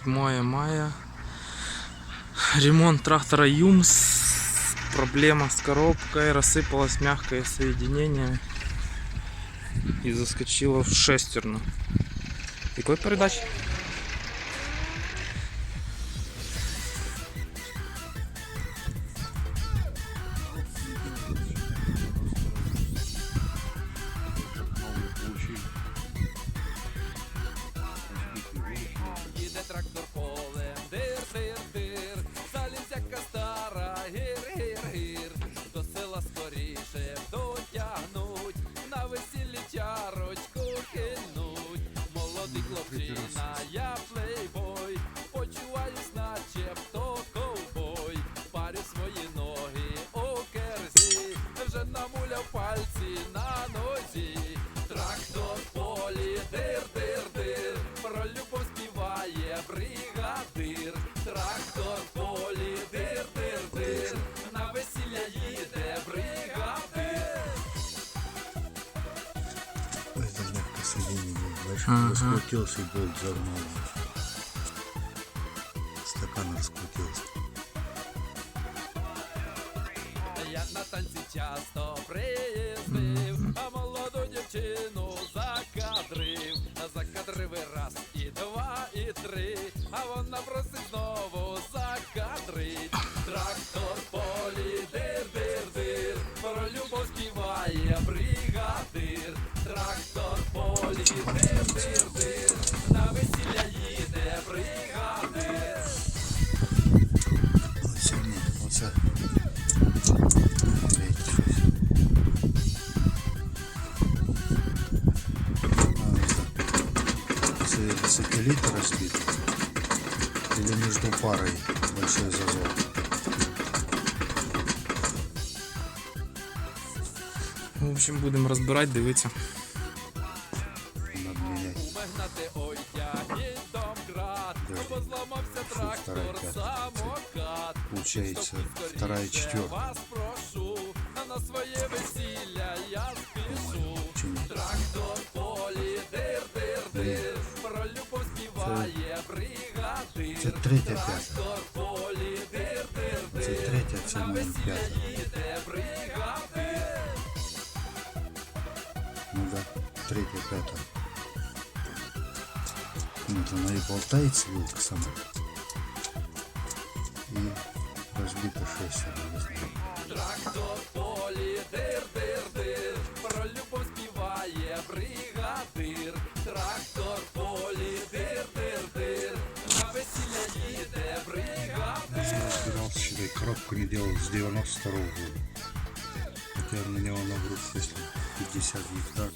28 мая. Ремонт трактора Юмс. Проблема с коробкой. Рассыпалось мягкое соединение. И заскочило в шестерню. Какой передач? Трактор полем, дир-дир-дир, залізяка стара, гір-гір-гір, до села скоріше дотягнуть, на весіллі чарочку кинуть. Молодий хлопчина, я плейбой, почуваюсь начебто ковбой, парю свої ноги у керзі, вже намуляв пальці на нозі. Трактор в полі, дир-дир-дир, про любов співає бригадир. Трактор в полі, дир-дир-дир, на весілля їде бригадир. Ой, это мягкое соединение. Большой раскрутился и болт загнал. Стакан раскрутился. Я на танці часто приїздив, а молоду дівчину закадрив. Закадрив і раз, і два, і три, а вона просить знову закадрить. Трактор в полі, дир-дир-дир, про любов співає бригадир. Трактор в полі, дир-дир-дир, на весілля їде бригадир. Оце ні, оце. Сателлит разбит или между парой большой зазор. В общем, будемо розбирати, дивитися. Надо менять. Умигнати, ой, тягніть домкрат, бо зламався трактор, вторая, самокат. Получается вторая и четвертая. Вас прошу, на своє весілля я спішу. Трактор в полі, дир-дир-дир, про любов співає бригадир. Це третя, п'ята. Трактор в полі, дир-дир-дир, Це третя, це на номер весілля п'ята. їде бригадир. Ну да, третья, пятая. Вот она и болтается, вилка сама. И разбита шестерня, не знаю. Трактор в полі, дир-дир-дир, про любов співає бригадир. Трактор в полі, дир-дир-дир, на весілля їде бригадир. Разбирался, считай, коробку не делал с 92-го года. Хотя на него нагрузка, если 50 гектар.